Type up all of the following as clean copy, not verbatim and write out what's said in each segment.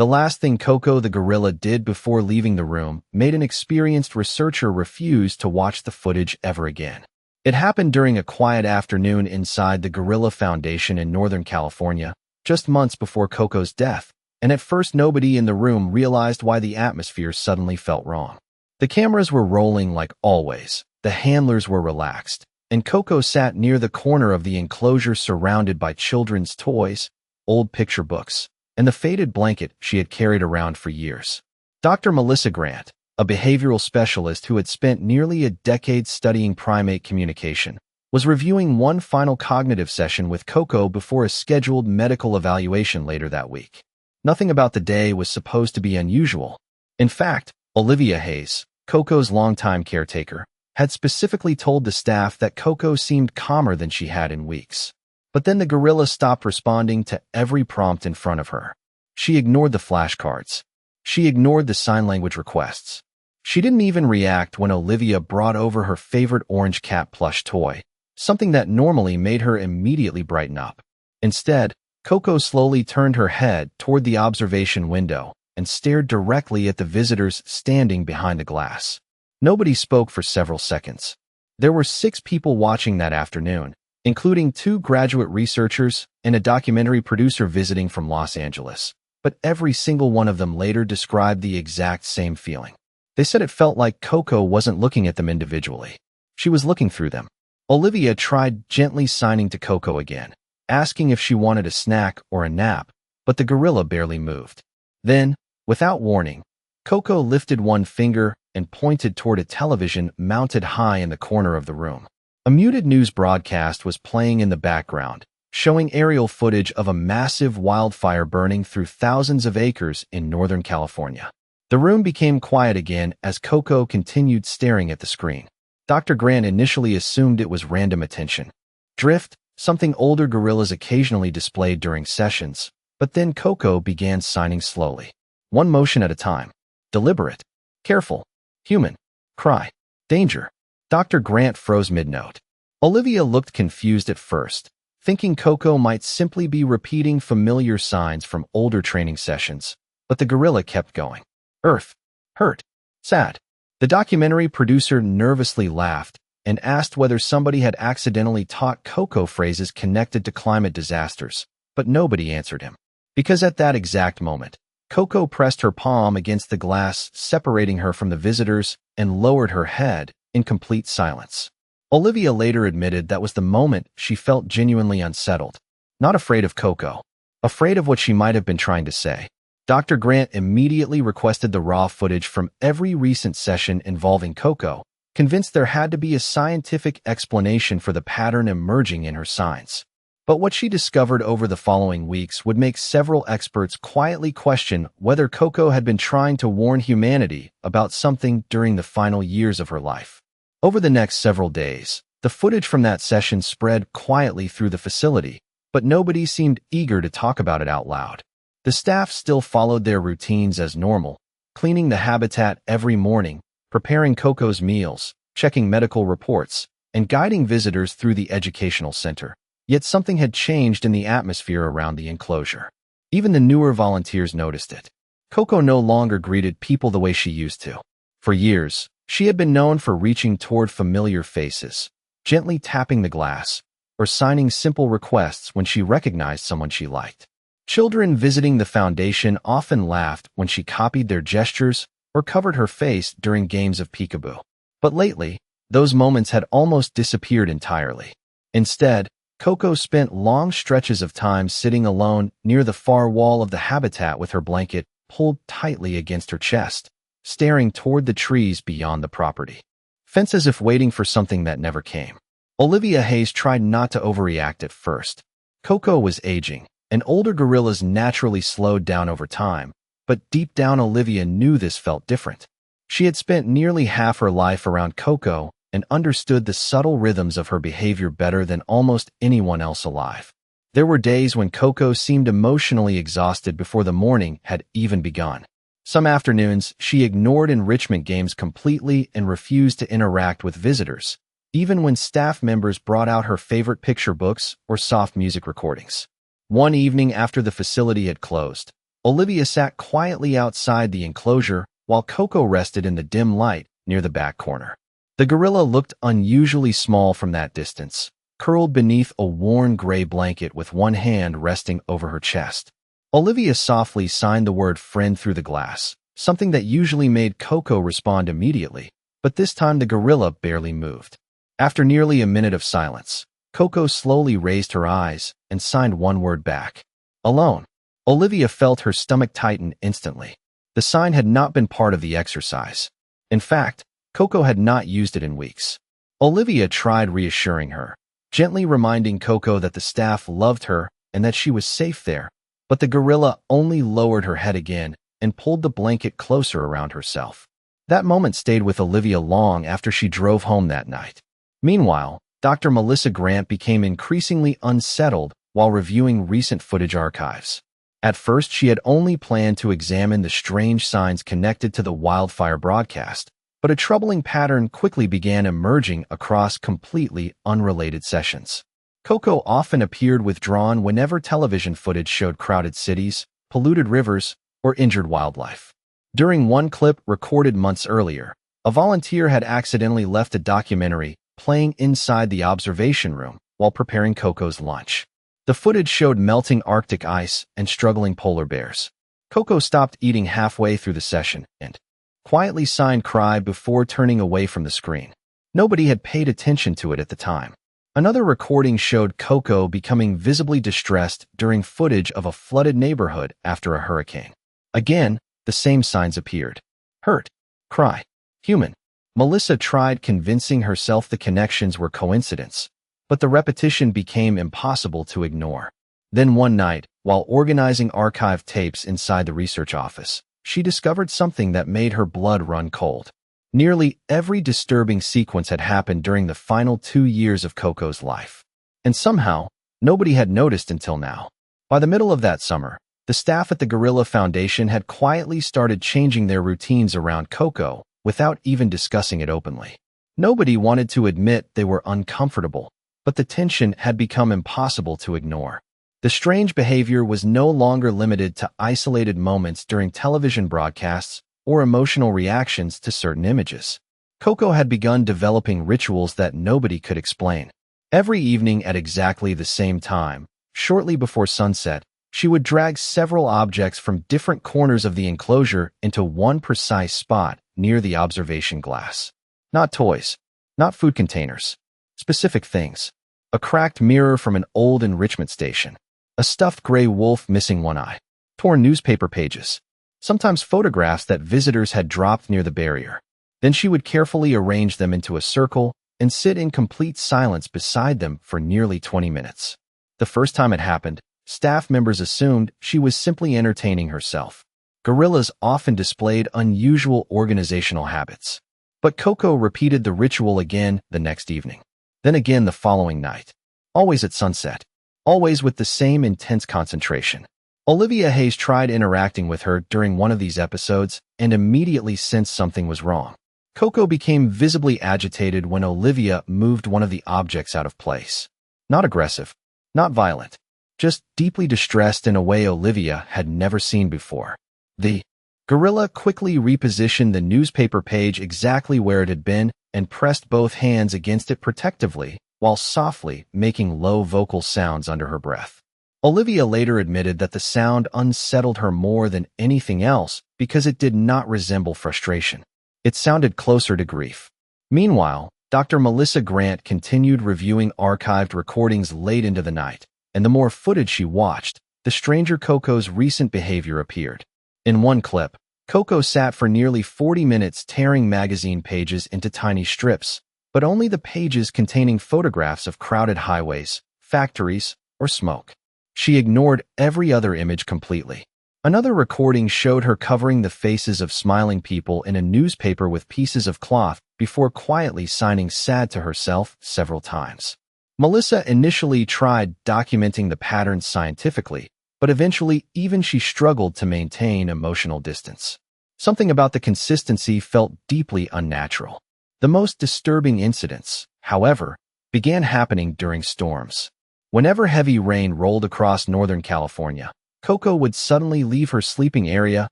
The last thing Koko the gorilla did before leaving the room made an experienced researcher refuse to watch the footage ever again. It happened during a quiet afternoon inside the Gorilla Foundation in Northern California, just months before Koko's death, and at first nobody in the room realized why the atmosphere suddenly felt wrong. The cameras were rolling like always, the handlers were relaxed, and Koko sat near the corner of the enclosure surrounded by children's toys, old picture books, and the faded blanket she had carried around for years. Dr. Melissa Grant, a behavioral specialist who had spent nearly a decade studying primate communication, was reviewing one final cognitive session with Koko before a scheduled medical evaluation later that week. Nothing about the day was supposed to be unusual. In fact, Olivia Hayes, Koko's longtime caretaker, had specifically told the staff that Koko seemed calmer than she had in weeks. But then the gorilla stopped responding to every prompt in front of her. She ignored the flashcards. She ignored the sign language requests. She didn't even react when Olivia brought over her favorite orange cat plush toy, something that normally made her immediately brighten up. Instead, Koko slowly turned her head toward the observation window and stared directly at the visitors standing behind the glass. Nobody spoke for several seconds. There were 6 people watching that afternoon, including 2 graduate researchers and a documentary producer visiting from Los Angeles. But every single one of them later described the exact same feeling. They said it felt like Koko wasn't looking at them individually. She was looking through them. Olivia tried gently signing to Koko again, asking if she wanted a snack or a nap, but the gorilla barely moved. Then, without warning, Koko lifted one finger and pointed toward a television mounted high in the corner of the room. A muted news broadcast was playing in the background, showing aerial footage of a massive wildfire burning through thousands of acres in Northern California. The room became quiet again as Koko continued staring at the screen. Dr. Grant initially assumed it was random attention drift, something older gorillas occasionally displayed during sessions, but then Koko began signing slowly, one motion at a time. Deliberate, careful, human, cry, danger. Dr. Grant froze mid-note. Olivia looked confused at first, thinking Koko might simply be repeating familiar signs from older training sessions, but the gorilla kept going. Earth, hurt, sad. The documentary producer nervously laughed and asked whether somebody had accidentally taught Koko phrases connected to climate disasters, but nobody answered him. Because at that exact moment, Koko pressed her palm against the glass, separating her from the visitors, and lowered her head in complete silence. Olivia later admitted that was the moment she felt genuinely unsettled, not afraid of Koko, afraid of what she might have been trying to say. Dr. Grant immediately requested the raw footage from every recent session involving Koko, convinced there had to be a scientific explanation for the pattern emerging in her signs. But what she discovered over the following weeks would make several experts quietly question whether Koko had been trying to warn humanity about something during the final years of her life. Over the next several days, the footage from that session spread quietly through the facility, but nobody seemed eager to talk about it out loud. The staff still followed their routines as normal, cleaning the habitat every morning, preparing Koko's meals, checking medical reports, and guiding visitors through the educational center. Yet something had changed in the atmosphere around the enclosure. Even the newer volunteers noticed it. Koko no longer greeted people the way she used to. For years, she had been known for reaching toward familiar faces, gently tapping the glass, or signing simple requests when she recognized someone she liked. Children visiting the foundation often laughed when she copied their gestures or covered her face during games of peekaboo. But lately, those moments had almost disappeared entirely. Instead, Koko spent long stretches of time sitting alone near the far wall of the habitat with her blanket pulled tightly against her chest, staring toward the trees beyond the property. Fence as if waiting for something that never came. Olivia Hayes tried not to overreact at first. Koko was aging, and older gorillas naturally slowed down over time, but deep down Olivia knew this felt different. She had spent nearly half her life around Koko and understood the subtle rhythms of her behavior better than almost anyone else alive. There were days when Koko seemed emotionally exhausted before the morning had even begun. Some afternoons, she ignored enrichment games completely and refused to interact with visitors, even when staff members brought out her favorite picture books or soft music recordings. One evening after the facility had closed, Olivia sat quietly outside the enclosure while Koko rested in the dim light near the back corner. The gorilla looked unusually small from that distance, curled beneath a worn gray blanket with one hand resting over her chest. Olivia softly signed the word friend through the glass, something that usually made Koko respond immediately, but this time the gorilla barely moved. After nearly a minute of silence, Koko slowly raised her eyes and signed one word back. Alone. Olivia felt her stomach tighten instantly. The sign had not been part of the exercise. In fact, Koko had not used it in weeks. Olivia tried reassuring her, gently reminding Koko that the staff loved her and that she was safe there, but the gorilla only lowered her head again and pulled the blanket closer around herself. That moment stayed with Olivia long after she drove home that night. Meanwhile, Dr. Melissa Grant became increasingly unsettled while reviewing recent footage archives. At first, she had only planned to examine the strange signs connected to the wildfire broadcast, but a troubling pattern quickly began emerging across completely unrelated sessions. Koko often appeared withdrawn whenever television footage showed crowded cities, polluted rivers, or injured wildlife. During one clip recorded months earlier, a volunteer had accidentally left a documentary playing inside the observation room while preparing Koko's lunch. The footage showed melting Arctic ice and struggling polar bears. Koko stopped eating halfway through the session and quietly signed cry before turning away from the screen. Nobody had paid attention to it at the time. Another recording showed Koko becoming visibly distressed during footage of a flooded neighborhood after a hurricane. Again, the same signs appeared. Hurt, cry, human. Melissa tried convincing herself the connections were coincidence, but the repetition became impossible to ignore. Then one night, while organizing archived tapes inside the research office, she discovered something that made her blood run cold. Nearly every disturbing sequence had happened during the final 2 years of Koko's life. And somehow, nobody had noticed until now. By the middle of that summer, the staff at the Gorilla Foundation had quietly started changing their routines around Koko without even discussing it openly. Nobody wanted to admit they were uncomfortable, but the tension had become impossible to ignore. The strange behavior was no longer limited to isolated moments during television broadcasts or emotional reactions to certain images. Koko had begun developing rituals that nobody could explain. Every evening at exactly the same time, shortly before sunset, she would drag several objects from different corners of the enclosure into one precise spot near the observation glass. Not toys, not food containers, specific things. A cracked mirror from an old enrichment station, a stuffed gray wolf missing one eye, torn newspaper pages, sometimes photographs that visitors had dropped near the barrier. Then she would carefully arrange them into a circle and sit in complete silence beside them for nearly 20 minutes. The first time it happened, staff members assumed she was simply entertaining herself. Gorillas often displayed unusual organizational habits. But Koko repeated the ritual again the next evening. Then again the following night. Always at sunset. Always with the same intense concentration. Olivia Hayes tried interacting with her during one of these episodes and immediately sensed something was wrong. Koko became visibly agitated when Olivia moved one of the objects out of place. Not aggressive, not violent, just deeply distressed in a way Olivia had never seen before. The gorilla quickly repositioned the newspaper page exactly where it had been and pressed both hands against it protectively, while softly making low vocal sounds under her breath. Olivia later admitted that the sound unsettled her more than anything else because it did not resemble frustration. It sounded closer to grief. Meanwhile, Dr. Melissa Grant continued reviewing archived recordings late into the night, and the more footage she watched, the stranger Koko's recent behavior appeared. In one clip, Koko sat for nearly 40 minutes tearing magazine pages into tiny strips, but only the pages containing photographs of crowded highways, factories, or smoke. She ignored every other image completely. Another recording showed her covering the faces of smiling people in a newspaper with pieces of cloth before quietly signing sad to herself several times. Melissa initially tried documenting the patterns scientifically, but eventually even she struggled to maintain emotional distance. Something about the consistency felt deeply unnatural. The most disturbing incidents, however, began happening during storms. Whenever heavy rain rolled across Northern California, Koko would suddenly leave her sleeping area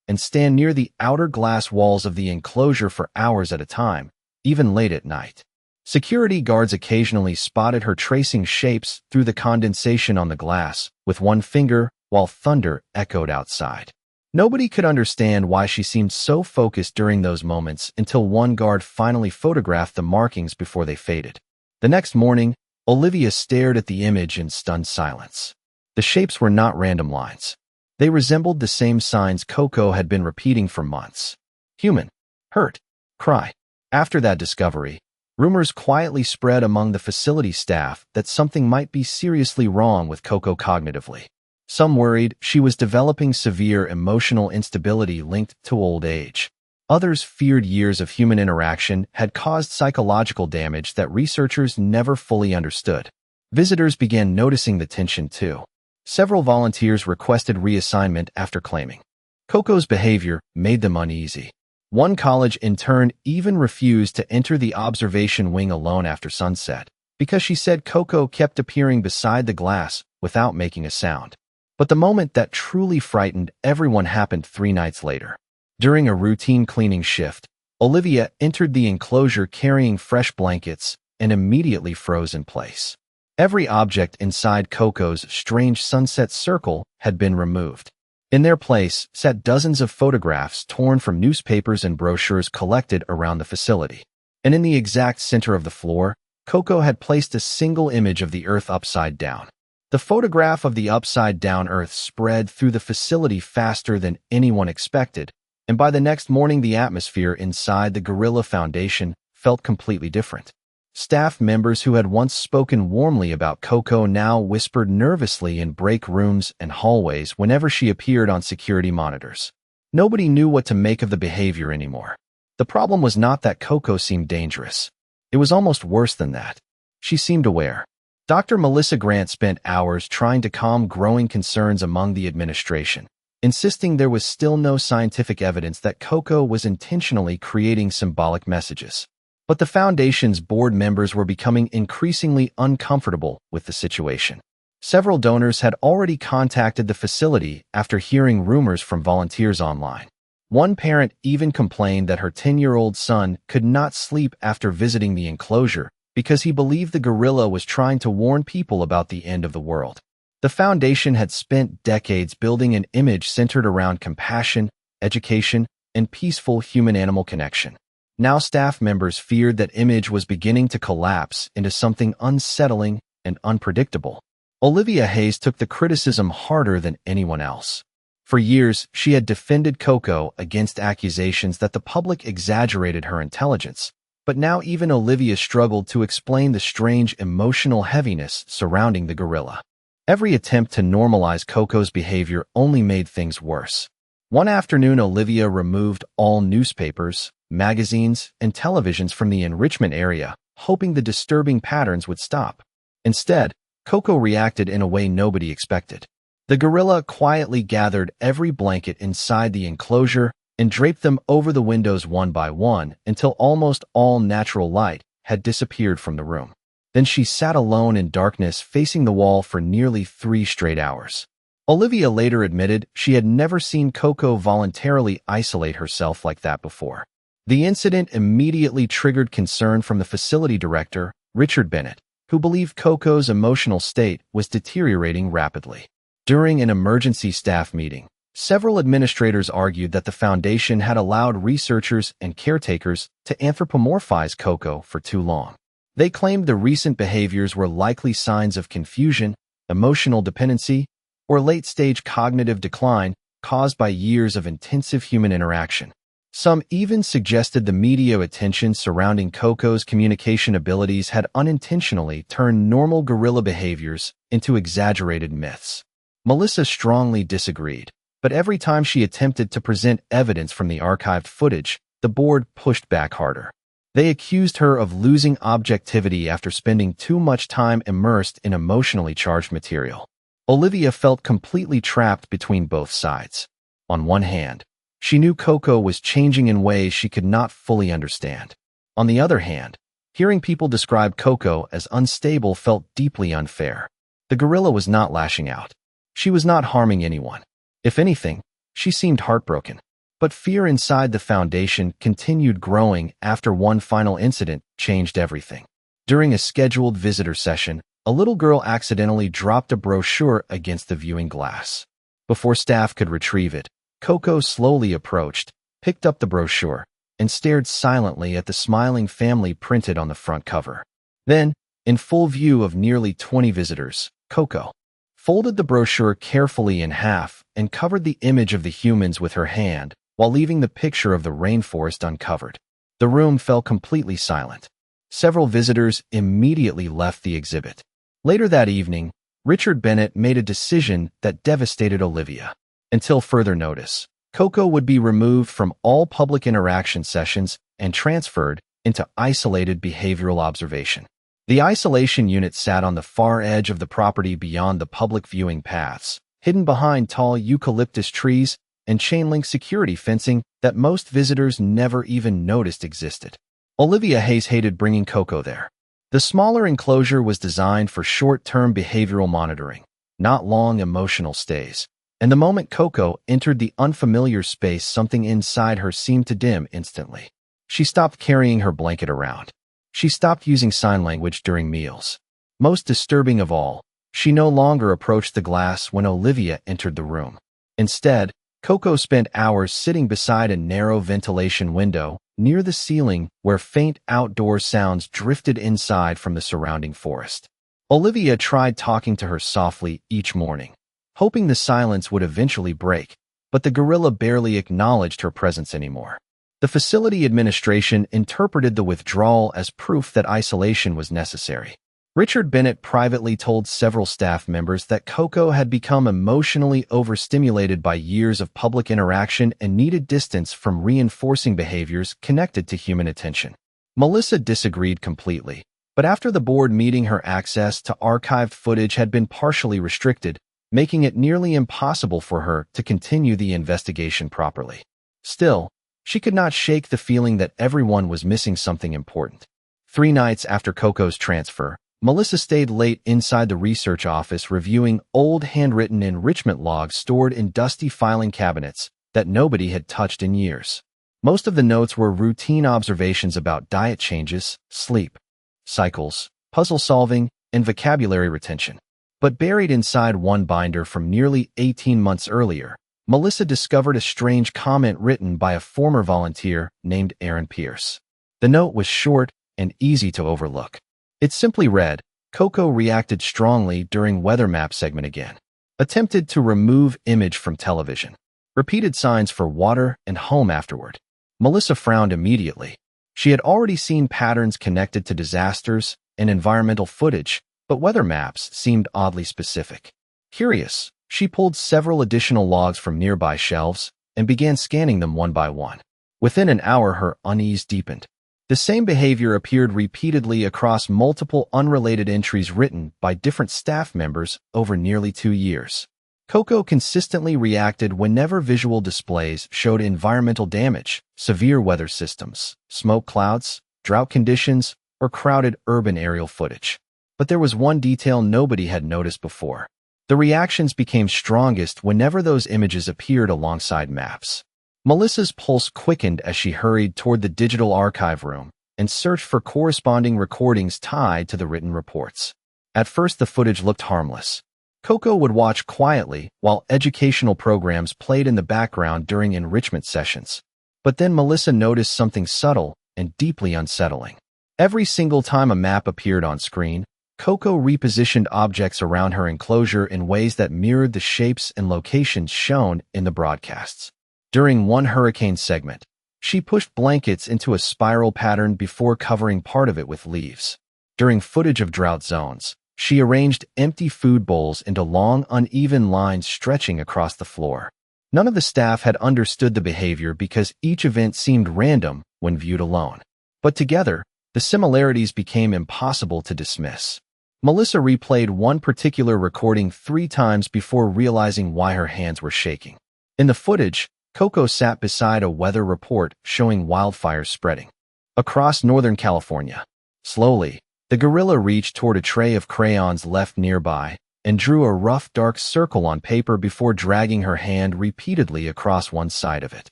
and stand near the outer glass walls of the enclosure for hours at a time, even late at night. Security guards occasionally spotted her tracing shapes through the condensation on the glass with one finger while thunder echoed outside. Nobody could understand why she seemed so focused during those moments until one guard finally photographed the markings before they faded. The next morning, Olivia stared at the image in stunned silence. The shapes were not random lines. They resembled the same signs Koko had been repeating for months. Human, hurt, cry. After that discovery, rumors quietly spread among the facility staff that something might be seriously wrong with Koko cognitively. Some worried she was developing severe emotional instability linked to old age. Others feared years of human interaction had caused psychological damage that researchers never fully understood. Visitors began noticing the tension too. Several volunteers requested reassignment after claiming Koko's behavior made them uneasy. One college intern even refused to enter the observation wing alone after sunset because she said Koko kept appearing beside the glass without making a sound. But the moment that truly frightened everyone happened 3 nights later. During a routine cleaning shift, Olivia entered the enclosure carrying fresh blankets and immediately froze in place. Every object inside Koko's strange sunset circle had been removed. In their place sat dozens of photographs torn from newspapers and brochures collected around the facility. And in the exact center of the floor, Koko had placed a single image of the Earth upside down. The photograph of the upside-down Earth spread through the facility faster than anyone expected, and by the next morning the atmosphere inside the Gorilla Foundation felt completely different. Staff members who had once spoken warmly about Koko now whispered nervously in break rooms and hallways whenever she appeared on security monitors. Nobody knew what to make of the behavior anymore. The problem was not that Koko seemed dangerous. It was almost worse than that. She seemed aware. Dr. Melissa Grant spent hours trying to calm growing concerns among the administration, insisting there was still no scientific evidence that Koko was intentionally creating symbolic messages. But the Foundation's board members were becoming increasingly uncomfortable with the situation. Several donors had already contacted the facility after hearing rumors from volunteers online. One parent even complained that her 10-year-old son could not sleep after visiting the enclosure because he believed the gorilla was trying to warn people about the end of the world. The Foundation had spent decades building an image centered around compassion, education, and peaceful human-animal connection. Now staff members feared that image was beginning to collapse into something unsettling and unpredictable. Olivia Hayes took the criticism harder than anyone else. For years, she had defended Koko against accusations that the public exaggerated her intelligence, but now even Olivia struggled to explain the strange emotional heaviness surrounding the gorilla. Every attempt to normalize Koko's behavior only made things worse. One afternoon, Olivia removed all newspapers, magazines, and televisions from the enrichment area, hoping the disturbing patterns would stop. Instead, Koko reacted in a way nobody expected. The gorilla quietly gathered every blanket inside the enclosure and draped them over the windows one by one until almost all natural light had disappeared from the room. Then she sat alone in darkness facing the wall for nearly 3 straight hours. Olivia later admitted she had never seen Koko voluntarily isolate herself like that before. The incident immediately triggered concern from the facility director, Richard Bennett, who believed Koko's emotional state was deteriorating rapidly. During an emergency staff meeting, several administrators argued that the Foundation had allowed researchers and caretakers to anthropomorphize Koko for too long. They claimed the recent behaviors were likely signs of confusion, emotional dependency, or late-stage cognitive decline caused by years of intensive human interaction. Some even suggested the media attention surrounding Koko's communication abilities had unintentionally turned normal gorilla behaviors into exaggerated myths. Melissa strongly disagreed, but every time she attempted to present evidence from the archived footage, the board pushed back harder. They accused her of losing objectivity after spending too much time immersed in emotionally charged material. Olivia felt completely trapped between both sides. On one hand, she knew Koko was changing in ways she could not fully understand. On the other hand, hearing people describe Koko as unstable felt deeply unfair. The gorilla was not lashing out. She was not harming anyone. If anything, she seemed heartbroken. But fear inside the foundation continued growing after one final incident changed everything. During a scheduled visitor session, a little girl accidentally dropped a brochure against the viewing glass. Before staff could retrieve it, Koko slowly approached, picked up the brochure, and stared silently at the smiling family printed on the front cover. Then, in full view of nearly 20 visitors, Koko folded the brochure carefully in half and covered the image of the humans with her hand, while leaving the picture of the rainforest uncovered. The room fell completely silent. Several visitors immediately left the exhibit. Later that evening, Richard Bennett made a decision that devastated Olivia. Until further notice, Koko would be removed from all public interaction sessions and transferred into isolated behavioral observation. The isolation unit sat on the far edge of the property beyond the public viewing paths, hidden behind tall eucalyptus trees and chain-link security fencing that most visitors never even noticed existed. Olivia Hayes hated bringing Koko there. The smaller enclosure was designed for short-term behavioral monitoring, not long emotional stays. And the moment Koko entered the unfamiliar space, something inside her seemed to dim instantly. She stopped carrying her blanket around. She stopped using sign language during meals. Most disturbing of all, she no longer approached the glass when Olivia entered the room. Instead, Koko spent hours sitting beside a narrow ventilation window near the ceiling where faint outdoor sounds drifted inside from the surrounding forest. Olivia tried talking to her softly each morning, hoping the silence would eventually break, but the gorilla barely acknowledged her presence anymore. The facility administration interpreted the withdrawal as proof that isolation was necessary. Richard Bennett privately told several staff members that Koko had become emotionally overstimulated by years of public interaction and needed distance from reinforcing behaviors connected to human attention. Melissa disagreed completely, but after the board meeting, her access to archived footage had been partially restricted, making it nearly impossible for her to continue the investigation properly. Still, she could not shake the feeling that everyone was missing something important. 3 nights after Koko's transfer, Melissa stayed late inside the research office reviewing old handwritten enrichment logs stored in dusty filing cabinets that nobody had touched in years. Most of the notes were routine observations about diet changes, sleep cycles, puzzle solving, and vocabulary retention. But buried inside one binder from nearly 18 months earlier, Melissa discovered a strange comment written by a former volunteer named Aaron Pierce. The note was short and easy to overlook. It simply read, "Koko reacted strongly during weather map segment again. Attempted to remove image from television. Repeated signs for water and home afterward." Melissa frowned immediately. She had already seen patterns connected to disasters and environmental footage, but weather maps seemed oddly specific. Curious, she pulled several additional logs from nearby shelves and began scanning them one by one. Within an hour, her unease deepened. The same behavior appeared repeatedly across multiple unrelated entries written by different staff members over nearly 2 years. Koko consistently reacted whenever visual displays showed environmental damage, severe weather systems, smoke clouds, drought conditions, or crowded urban aerial footage. But there was one detail nobody had noticed before. The reactions became strongest whenever those images appeared alongside maps. Melissa's pulse quickened as she hurried toward the digital archive room and searched for corresponding recordings tied to the written reports. At first, the footage looked harmless. Koko would watch quietly while educational programs played in the background during enrichment sessions. But then Melissa noticed something subtle and deeply unsettling. Every single time a map appeared on screen, Koko repositioned objects around her enclosure in ways that mirrored the shapes and locations shown in the broadcasts. During one hurricane segment, she pushed blankets into a spiral pattern before covering part of it with leaves. During footage of drought zones, she arranged empty food bowls into long, uneven lines stretching across the floor. None of the staff had understood the behavior because each event seemed random when viewed alone. But together, the similarities became impossible to dismiss. Melissa replayed one particular recording 3 times before realizing why her hands were shaking. In the footage, Koko sat beside a weather report showing wildfires spreading across Northern California. Slowly, the gorilla reached toward a tray of crayons left nearby and drew a rough dark circle on paper before dragging her hand repeatedly across one side of it.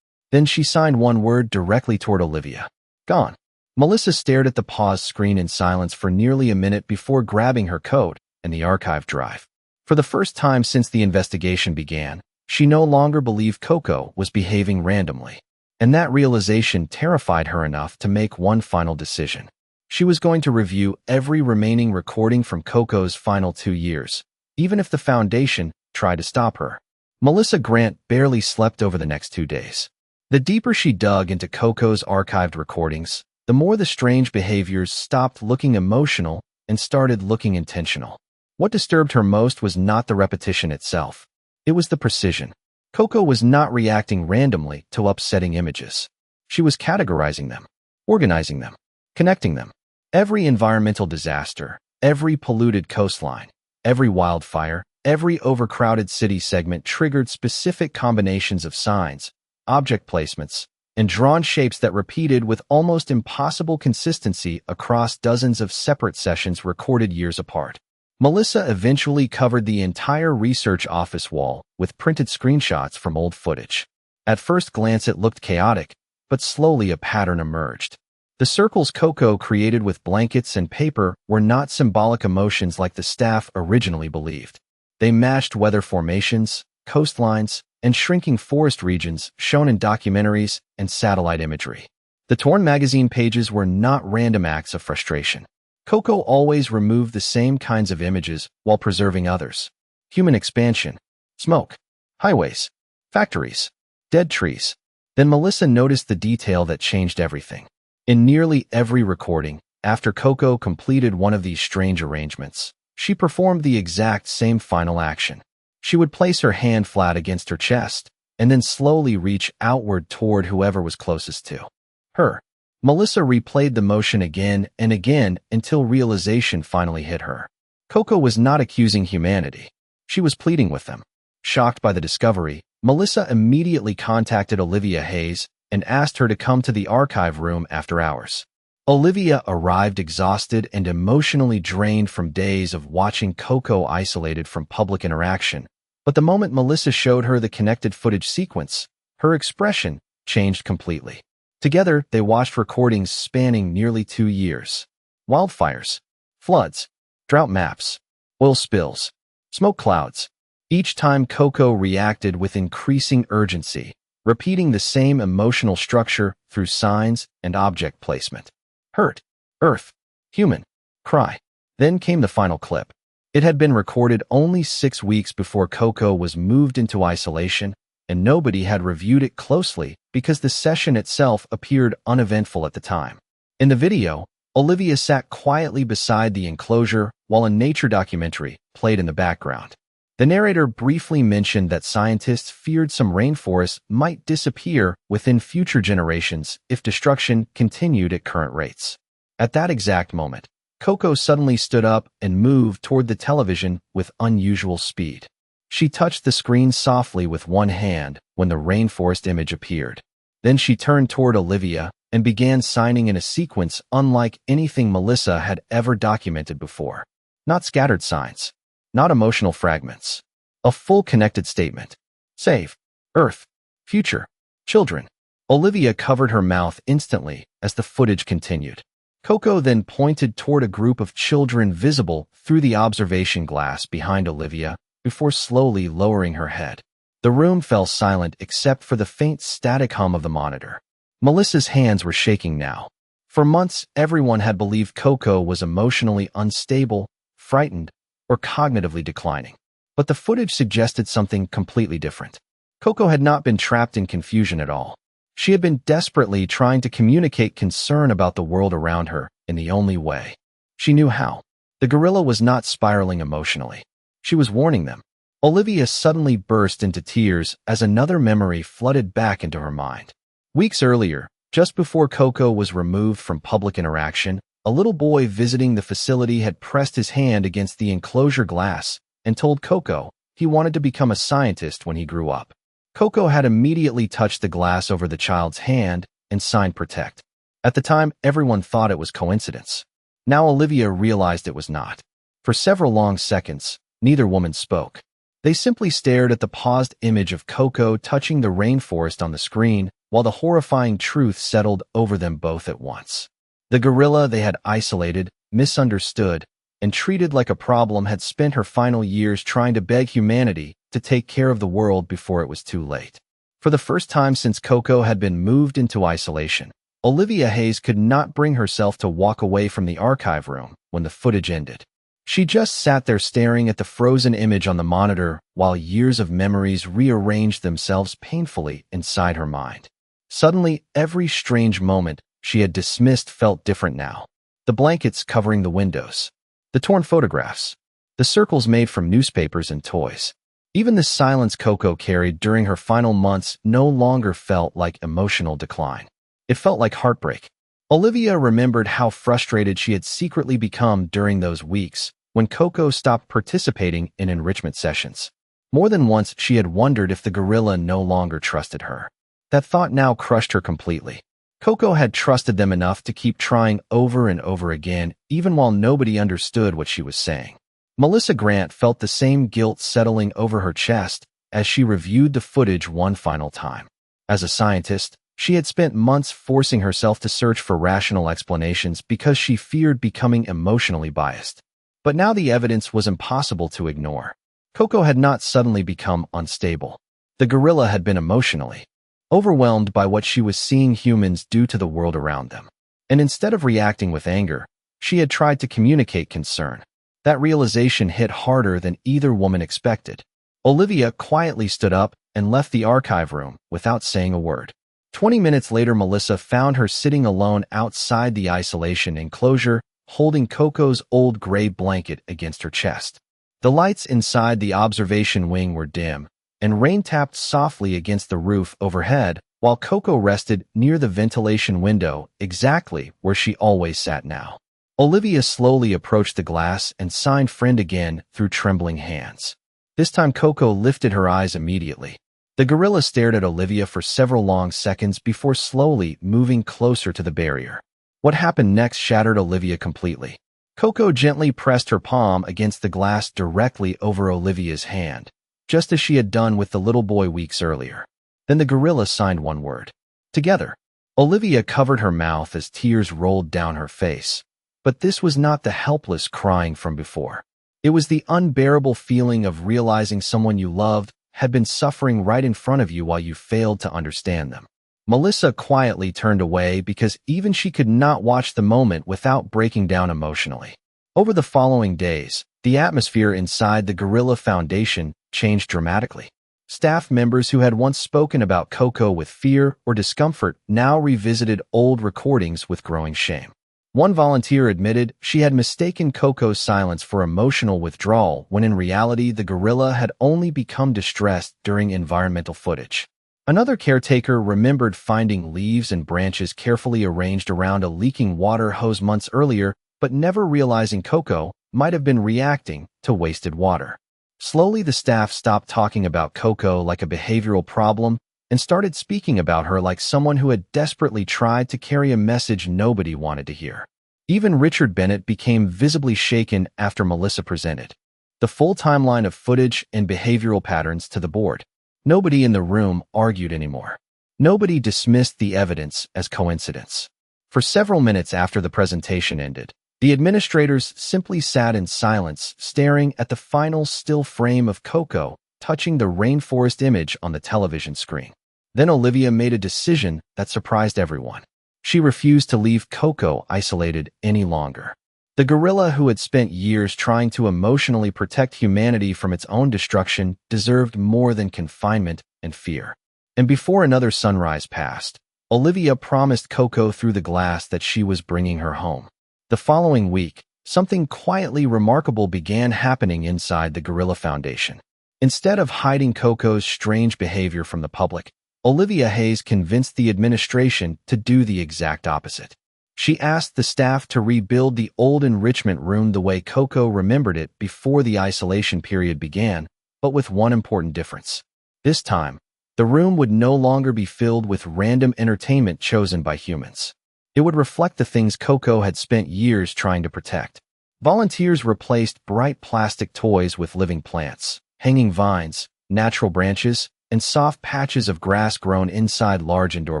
Then she signed one word directly toward Olivia. Gone. Melissa stared at the pause screen in silence for nearly a minute before grabbing her coat and the archive drive. For the first time since the investigation began, she no longer believed Koko was behaving randomly. And that realization terrified her enough to make one final decision. She was going to review every remaining recording from Koko's final 2 years, even if the Foundation tried to stop her. Melissa Grant barely slept over the next 2 days. The deeper she dug into Koko's archived recordings, the more the strange behaviors stopped looking emotional and started looking intentional. What disturbed her most was not the repetition itself. It was the precision. Koko was not reacting randomly to upsetting images. She was categorizing them, organizing them, connecting them. Every environmental disaster, every polluted coastline, every wildfire, every overcrowded city segment triggered specific combinations of signs, object placements, and drawn shapes that repeated with almost impossible consistency across dozens of separate sessions recorded years apart. Melissa eventually covered the entire research office wall with printed screenshots from old footage. At first glance it looked chaotic, but slowly a pattern emerged. The circles Koko created with blankets and paper were not symbolic emotions like the staff originally believed. They matched weather formations, coastlines, and shrinking forest regions shown in documentaries and satellite imagery. The torn magazine pages were not random acts of frustration. Koko always removed the same kinds of images while preserving others. Human expansion, smoke, highways, factories, dead trees. Then Melissa noticed the detail that changed everything. In nearly every recording, after Koko completed one of these strange arrangements, she performed the exact same final action. She would place her hand flat against her chest and then slowly reach outward toward whoever was closest to her. Melissa replayed the motion again and again until realization finally hit her. Koko was not accusing humanity. She was pleading with them. Shocked by the discovery, Melissa immediately contacted Olivia Hayes and asked her to come to the archive room after hours. Olivia arrived exhausted and emotionally drained from days of watching Koko isolated from public interaction. But the moment Melissa showed her the connected footage sequence, her expression changed completely. Together, they watched recordings spanning nearly 2 years. Wildfires, floods, drought maps, oil spills, smoke clouds. Each time Koko reacted with increasing urgency, repeating the same emotional structure through signs and object placement. Hurt, earth, human, cry. Then came the final clip. It had been recorded only 6 weeks before Koko was moved into isolation, and nobody had reviewed it closely because the session itself appeared uneventful at the time. In the video, Olivia sat quietly beside the enclosure while a nature documentary played in the background. The narrator briefly mentioned that scientists feared some rainforests might disappear within future generations if destruction continued at current rates. At that exact moment, Koko suddenly stood up and moved toward the television with unusual speed. She touched the screen softly with one hand when the rainforest image appeared. Then she turned toward Olivia and began signing in a sequence unlike anything Melissa had ever documented before. Not scattered signs, not emotional fragments. A full connected statement. Save, Earth, future, children. Olivia covered her mouth instantly as the footage continued. Koko then pointed toward a group of children visible through the observation glass behind Olivia before slowly lowering her head. The room fell silent except for the faint static hum of the monitor. Melissa's hands were shaking now. For months, everyone had believed Koko was emotionally unstable, frightened, or cognitively declining. But the footage suggested something completely different. Koko had not been trapped in confusion at all. She had been desperately trying to communicate concern about the world around her in the only way she knew how. The gorilla was not spiraling emotionally. She was warning them. Olivia suddenly burst into tears as another memory flooded back into her mind. Weeks earlier, just before Koko was removed from public interaction, a little boy visiting the facility had pressed his hand against the enclosure glass and told Koko he wanted to become a scientist when he grew up. Koko had immediately touched the glass over the child's hand and signed protect. At the time, everyone thought it was coincidence. Now Olivia realized it was not. For several long seconds, Neither woman spoke. They simply stared at the paused image of Koko touching the rainforest on the screen, while the horrifying truth settled over them both at once. The gorilla they had isolated, misunderstood, and treated like a problem had spent her final years trying to beg humanity to take care of the world before it was too late. For the first time since Koko had been moved into isolation, Olivia Hayes could not bring herself to walk away from the archive room when the footage ended. She just sat there staring at the frozen image on the monitor while years of memories rearranged themselves painfully inside her mind. Suddenly, every strange moment she had dismissed felt different now. The blankets covering the windows, the torn photographs, the circles made from newspapers and toys. Even the silence Koko carried during her final months no longer felt like emotional decline. It felt like heartbreak. Olivia remembered how frustrated she had secretly become during those weeks when Koko stopped participating in enrichment sessions. More than once, she had wondered if the gorilla no longer trusted her. That thought now crushed her completely. Koko had trusted them enough to keep trying over and over again, even while nobody understood what she was saying. Melissa Grant felt the same guilt settling over her chest as she reviewed the footage one final time. As a scientist, she had spent months forcing herself to search for rational explanations because she feared becoming emotionally biased. But now the evidence was impossible to ignore. Koko had not suddenly become unstable. The gorilla had been emotionally overwhelmed by what she was seeing humans do to the world around them. And instead of reacting with anger, she had tried to communicate concern. That realization hit harder than either woman expected. Olivia quietly stood up and left the archive room without saying a word. 20 minutes later, Melissa found her sitting alone outside the isolation enclosure, holding Koko's old gray blanket against her chest. The lights inside the observation wing were dim, and rain tapped softly against the roof overhead, while Koko rested near the ventilation window, exactly where she always sat now. Olivia slowly approached the glass and signed friend again through trembling hands. This time Koko lifted her eyes immediately. The gorilla stared at Olivia for several long seconds before slowly moving closer to the barrier. What happened next shattered Olivia completely. Koko gently pressed her palm against the glass directly over Olivia's hand, just as she had done with the little boy weeks earlier. Then the gorilla signed one word. Together. Olivia covered her mouth as tears rolled down her face. But this was not the helpless crying from before. It was the unbearable feeling of realizing someone you loved had been suffering right in front of you while you failed to understand them. Melissa quietly turned away because even she could not watch the moment without breaking down emotionally. Over the following days, the atmosphere inside the Gorilla Foundation changed dramatically. Staff members who had once spoken about Koko with fear or discomfort now revisited old recordings with growing shame. One volunteer admitted she had mistaken Koko's silence for emotional withdrawal when in reality the gorilla had only become distressed during environmental footage. Another caretaker remembered finding leaves and branches carefully arranged around a leaking water hose months earlier, but never realizing Koko might have been reacting to wasted water. Slowly, the staff stopped talking about Koko like a behavioral problem and started speaking about her like someone who had desperately tried to carry a message nobody wanted to hear. Even Richard Bennett became visibly shaken after Melissa presented the full timeline of footage and behavioral patterns to the board. Nobody in the room argued anymore. Nobody dismissed the evidence as coincidence. For several minutes after the presentation ended, the administrators simply sat in silence, staring at the final still frame of Koko touching the rainforest image on the television screen. Then Olivia made a decision that surprised everyone. She refused to leave Koko isolated any longer. The gorilla who had spent years trying to emotionally protect humanity from its own destruction deserved more than confinement and fear. And before another sunrise passed, Olivia promised Koko through the glass that she was bringing her home. The following week, something quietly remarkable began happening inside the Gorilla Foundation. Instead of hiding Koko's strange behavior from the public, Olivia Hayes convinced the administration to do the exact opposite. She asked the staff to rebuild the old enrichment room the way Koko remembered it before the isolation period began, but with one important difference. This time, the room would no longer be filled with random entertainment chosen by humans. It would reflect the things Koko had spent years trying to protect. Volunteers replaced bright plastic toys with living plants, hanging vines, natural branches, and soft patches of grass grown inside large indoor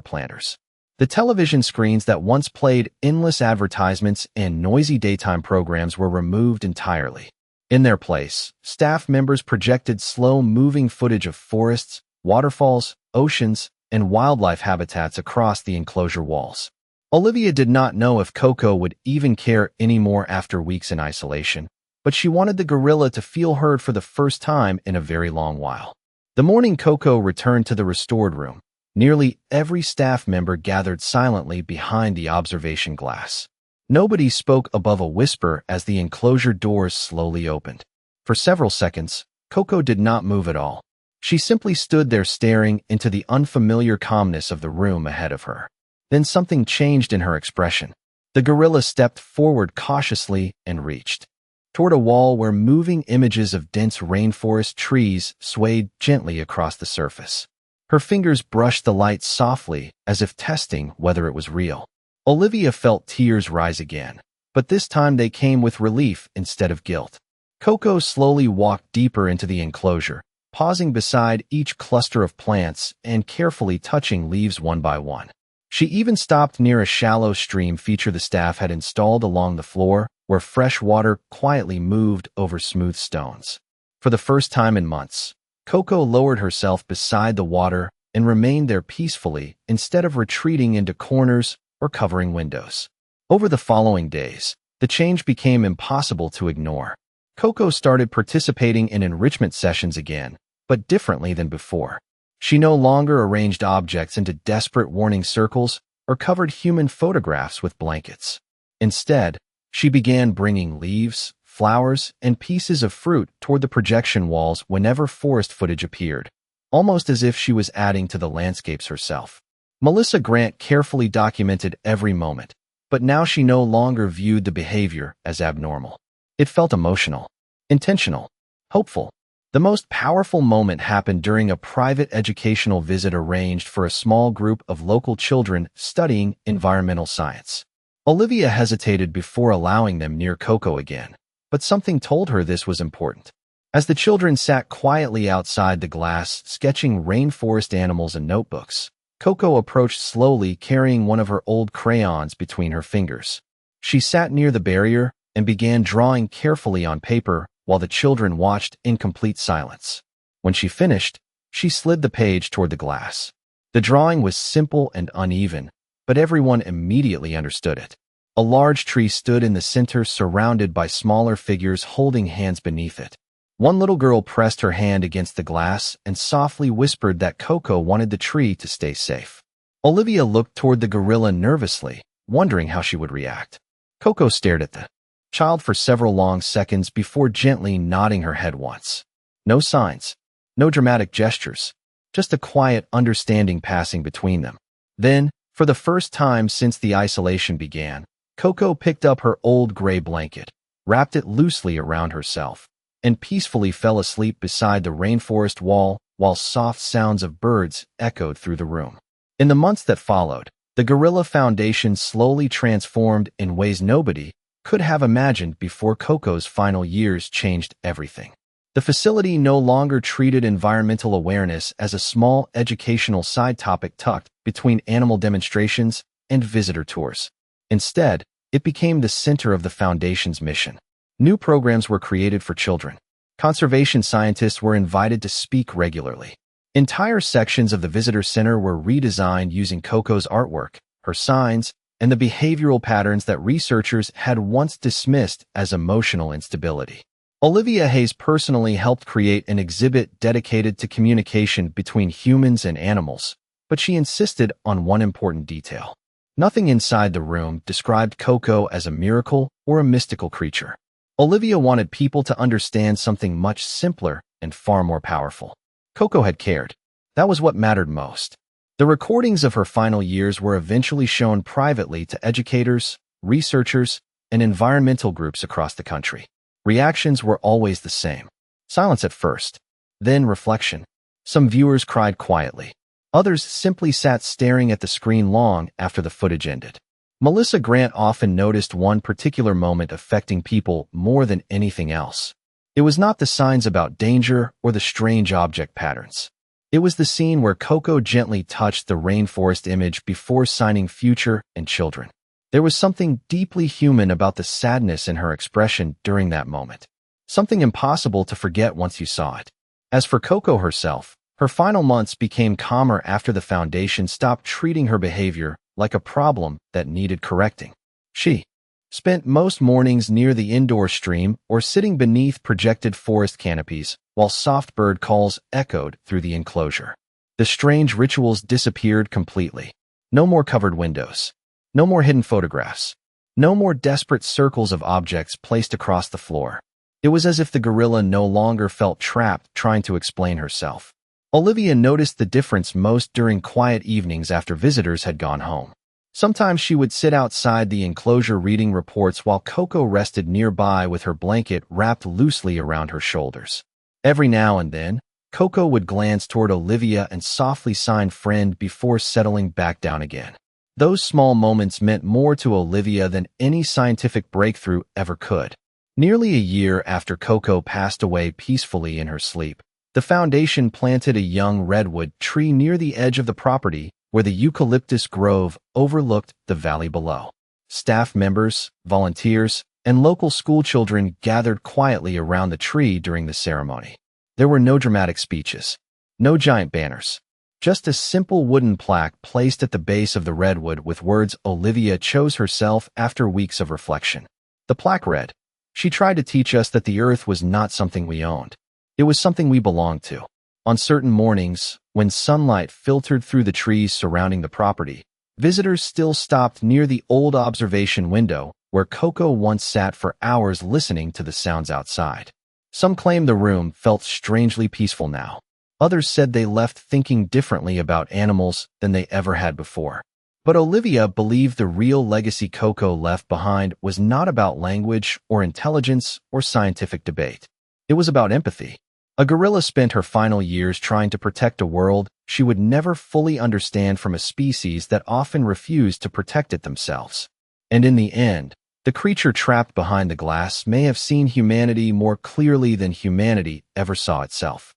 planters. The television screens that once played endless advertisements and noisy daytime programs were removed entirely. In their place, staff members projected slow-moving footage of forests, waterfalls, oceans, and wildlife habitats across the enclosure walls. Olivia did not know if Koko would even care anymore after weeks in isolation, but she wanted the gorilla to feel heard for the first time in a very long while. The morning Koko returned to the restored room, nearly every staff member gathered silently behind the observation glass. Nobody spoke above a whisper as the enclosure doors slowly opened. For several seconds, Koko did not move at all. She simply stood there staring into the unfamiliar calmness of the room ahead of her. Then something changed in her expression. The gorilla stepped forward cautiously and reached toward a wall where moving images of dense rainforest trees swayed gently across the surface. Her fingers brushed the light softly, as if testing whether it was real. Olivia felt tears rise again, but this time they came with relief instead of guilt. Koko slowly walked deeper into the enclosure, pausing beside each cluster of plants and carefully touching leaves one by one. She even stopped near a shallow stream feature the staff had installed along the floor, where fresh water quietly moved over smooth stones. For the first time in months, Koko lowered herself beside the water and remained there peacefully instead of retreating into corners or covering windows. Over the following days, the change became impossible to ignore. Koko started participating in enrichment sessions again, but differently than before. She no longer arranged objects into desperate warning circles or covered human photographs with blankets. Instead, she began bringing leaves, flowers, and pieces of fruit toward the projection walls whenever forest footage appeared, almost as if she was adding to the landscapes herself. Melissa Grant carefully documented every moment, but now she no longer viewed the behavior as abnormal. It felt emotional, intentional, hopeful. The most powerful moment happened during a private educational visit arranged for a small group of local children studying environmental science. Olivia hesitated before allowing them near Koko again, but something told her this was important. As the children sat quietly outside the glass, sketching rainforest animals and notebooks, Koko approached slowly, carrying one of her old crayons between her fingers. She sat near the barrier and began drawing carefully on paper while the children watched in complete silence. When she finished, she slid the page toward the glass. The drawing was simple and uneven, but everyone immediately understood it. A large tree stood in the center, surrounded by smaller figures holding hands beneath it. One little girl pressed her hand against the glass and softly whispered that Koko wanted the tree to stay safe. Olivia looked toward the gorilla nervously, wondering how she would react. Koko stared at the child for several long seconds before gently nodding her head once. No signs, no dramatic gestures, just a quiet understanding passing between them. Then, for the first time since the isolation began, Koko picked up her old gray blanket, wrapped it loosely around herself, and peacefully fell asleep beside the rainforest wall while soft sounds of birds echoed through the room. In the months that followed, the Gorilla Foundation slowly transformed in ways nobody could have imagined before Koko's final years changed everything. The facility no longer treated environmental awareness as a small educational side topic tucked between animal demonstrations and visitor tours. Instead, it became the center of the Foundation's mission. New programs were created for children. Conservation scientists were invited to speak regularly. Entire sections of the visitor center were redesigned using Koko's artwork, her signs, and the behavioral patterns that researchers had once dismissed as emotional instability. Olivia Hayes personally helped create an exhibit dedicated to communication between humans and animals, but she insisted on one important detail. Nothing inside the room described Koko as a miracle or a mystical creature. Olivia wanted people to understand something much simpler and far more powerful. Koko had cared. That was what mattered most. The recordings of her final years were eventually shown privately to educators, researchers, and environmental groups across the country. Reactions were always the same. Silence at first, then reflection. Some viewers cried quietly. Others simply sat staring at the screen long after the footage ended. Melissa Grant often noticed one particular moment affecting people more than anything else. It was not the signs about danger or the strange object patterns. It was the scene where Koko gently touched the rainforest image before signing future and children. There was something deeply human about the sadness in her expression during that moment. Something impossible to forget once you saw it. As for Koko herself, her final months became calmer after the Foundation stopped treating her behavior like a problem that needed correcting. She spent most mornings near the indoor stream or sitting beneath projected forest canopies while soft bird calls echoed through the enclosure. The strange rituals disappeared completely. No more covered windows. No more hidden photographs. No more desperate circles of objects placed across the floor. It was as if the gorilla no longer felt trapped trying to explain herself. Olivia noticed the difference most during quiet evenings after visitors had gone home. Sometimes she would sit outside the enclosure reading reports while Koko rested nearby with her blanket wrapped loosely around her shoulders. Every now and then, Koko would glance toward Olivia and softly sign friend before settling back down again. Those small moments meant more to Olivia than any scientific breakthrough ever could. Nearly a year after Koko passed away peacefully in her sleep, the Foundation planted a young redwood tree near the edge of the property where the eucalyptus grove overlooked the valley below. Staff members, volunteers, and local schoolchildren gathered quietly around the tree during the ceremony. There were no dramatic speeches, no giant banners, just a simple wooden plaque placed at the base of the redwood with words Olivia chose herself after weeks of reflection. The plaque read, "She tried to teach us that the earth was not something we owned. It was something we belonged to." On certain mornings, when sunlight filtered through the trees surrounding the property, visitors still stopped near the old observation window where Koko once sat for hours listening to the sounds outside. Some claimed the room felt strangely peaceful now. Others said they left thinking differently about animals than they ever had before. But Olivia believed the real legacy Koko left behind was not about language or intelligence or scientific debate. It was about empathy. A gorilla spent her final years trying to protect a world she would never fully understand from a species that often refused to protect it themselves. And in the end, the creature trapped behind the glass may have seen humanity more clearly than humanity ever saw itself.